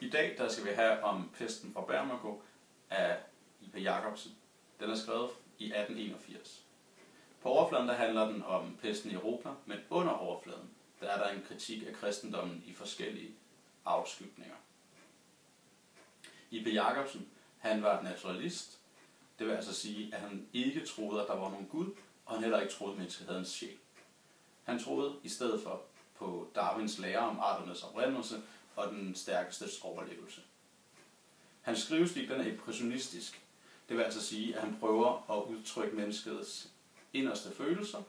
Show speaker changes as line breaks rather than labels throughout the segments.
I dag der skal vi have om pesten fra Bergamo af I.P. Jacobsen. Den er skrevet i 1881. På overfladen der handler den om pesten i Europa, men under overfladen der er der en kritik af kristendommen i forskellige afskygninger. I.P. Jacobsen han var naturalist. Det vil altså sige, at han ikke troede, at der var nogen Gud, og han heller ikke troede, at mennesket havde en sjæl. Han troede i stedet for på Darwins lære om arternes oprindelse og den stærkestes overlevelse. Hans skrivestil den er impressionistisk. Det vil altså sige, at han prøver at udtrykke menneskets inderste følelser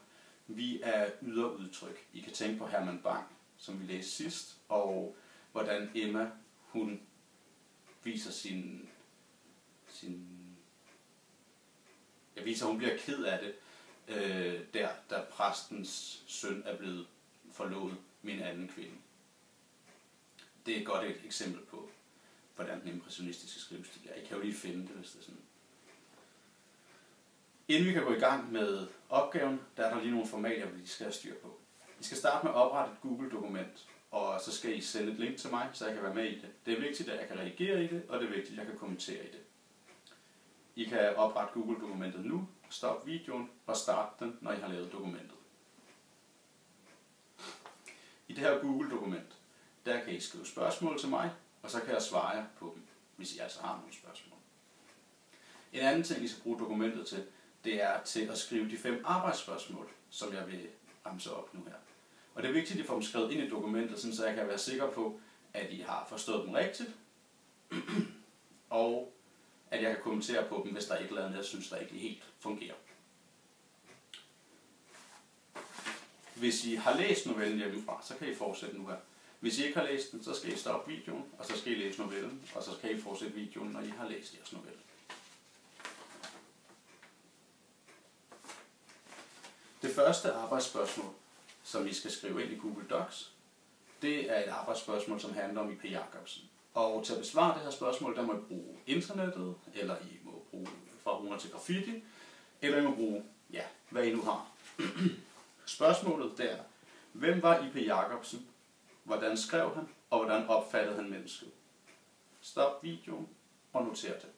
via ydre udtryk. I kan tænke på Herman Bang, som vi læste sidst, og hvordan Emma hun viser hun bliver ked af det, da præstens søn er blevet forlovet med en anden kvinde. Det er et godt eksempel på, hvordan den impressionistiske skrivestil er. I kan jo lige finde det, hvis det er sådan. Inden vi kan gå i gang med opgaven, der er der lige nogle formalia, vi skal have styr på. I skal starte med at oprette et Google-dokument, og så skal I sende et link til mig, så jeg kan være med i det. Det er vigtigt, at jeg kan redigere i det, og det er vigtigt, at jeg kan kommentere i det. I kan oprette Google-dokumentet nu, stop videoen og starte den, når I har lavet dokumentet. I det her Google-dokument, der kan I skrive spørgsmål til mig, og så kan jeg svare jer på dem, hvis I altså har nogle spørgsmål. En anden ting, I skal bruge dokumentet til, det er til at skrive de 5 arbejdsspørgsmål, som jeg vil ramse op nu her. Og det er vigtigt, at I får dem skrevet ind i dokumentet, så jeg kan være sikker på, at I har forstået dem rigtigt, og at jeg kan kommentere på dem, hvis der er et eller andet, jeg synes, der ikke helt fungerer. Hvis I har læst novellen hjemmefra, så kan I fortsætte nu her. Hvis I ikke har læst den, så skal I stoppe videoen, og så skal I læse novellen, og så skal I fortsætte videoen, når I har læst jeres novelle. Det første arbejdsspørgsmål, som I skal skrive ind i Google Docs, det er et arbejdsspørgsmål, som handler om I.P. Jacobsen. Og til at besvare det her spørgsmål, der må I bruge internettet, eller I må bruge fra runer til graffiti, eller I må bruge, hvad I nu har. Spørgsmålet der er, hvem var I.P. Jacobsen? Hvordan skrev han? Og hvordan opfattede han mennesket? Stop videoen og noter det.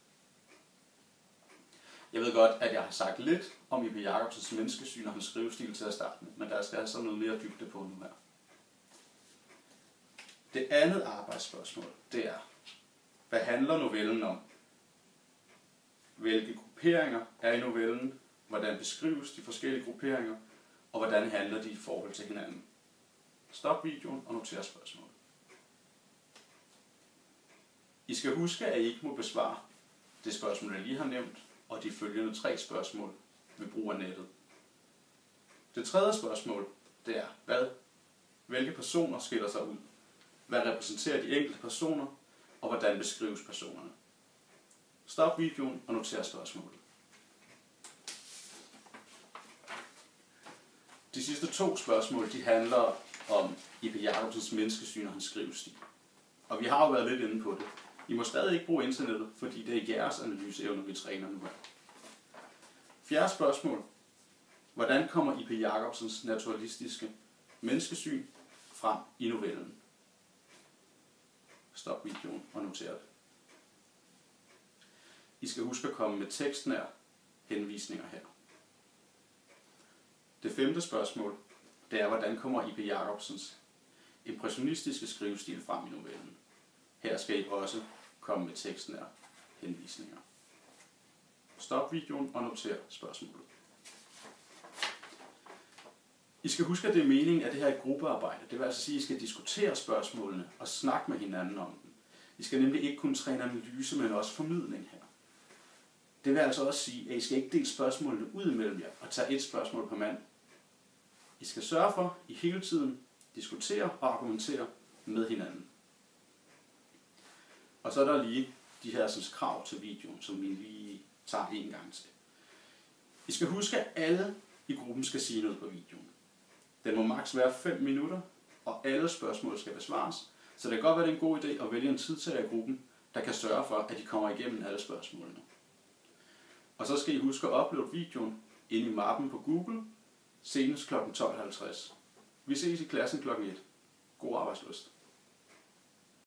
Jeg ved godt, at jeg har sagt lidt om I.P. Jacobsens menneskesyn og hans skrivestil til at starte med, men der skal altså noget mere dybde på nu her. Det andet arbejdsspørgsmål, det er, hvad handler novellen om? Hvilke grupperinger er i novellen? Hvordan beskrives de forskellige grupperinger? Og hvordan handler de i forhold til hinanden? Stop videoen og noter spørgsmålet. I skal huske, at I ikke må besvare det spørgsmål, jeg lige har nævnt, og de følgende 3 spørgsmål ved brug af nettet. Det tredje spørgsmål, det er, hvilke personer skiller sig ud? Hvad repræsenterer de enkelte personer, og hvordan beskrives personerne? Stop videoen og noter spørgsmålet. De sidste 2 spørgsmål, de handler om I.P. Jacobsens menneskesyn og hans skrivestil. Og vi har jo været lidt inde på det. I må stadig ikke bruge internettet, fordi det er jeres analyseevner, vi træner nu her. 4. spørgsmål. Hvordan kommer I.P. Jacobsens naturalistiske menneskesyn frem i novellen? Stop videoen og noter det. I skal huske at komme med tekstnær henvisninger her. Det 5. spørgsmål, det er, hvordan kommer I.P. Jacobsens impressionistiske skrivestil frem i novellen? Her skal I også komme med tekstnær henvisninger. Stop videoen og noter spørgsmålet. I skal huske, at det er meningen, at det her er et gruppearbejde. Det vil altså sige, at I skal diskutere spørgsmålene og snakke med hinanden om dem. I skal nemlig ikke kun træne analyse, men også formidling her. Det vil altså også sige, at I skal ikke dele spørgsmålene ud imellem jer og tage et spørgsmål per mand. I skal sørge for, at I hele tiden diskuterer og argumenterer med hinanden. Og så er der lige de her krav til videoen, som vi lige tager en gang til. I skal huske, at alle i gruppen skal sige noget på videoen. Den må maks være 5 minutter, og alle spørgsmål skal besvares. Så det kan godt være, det er en god idé at vælge en tidtager i gruppen, der kan sørge for, at de kommer igennem alle spørgsmålene. Og så skal I huske at uploade videoen ind i mappen på Google, senest kl. 12.50. Vi ses i klassen kl. 1. God arbejdslyst.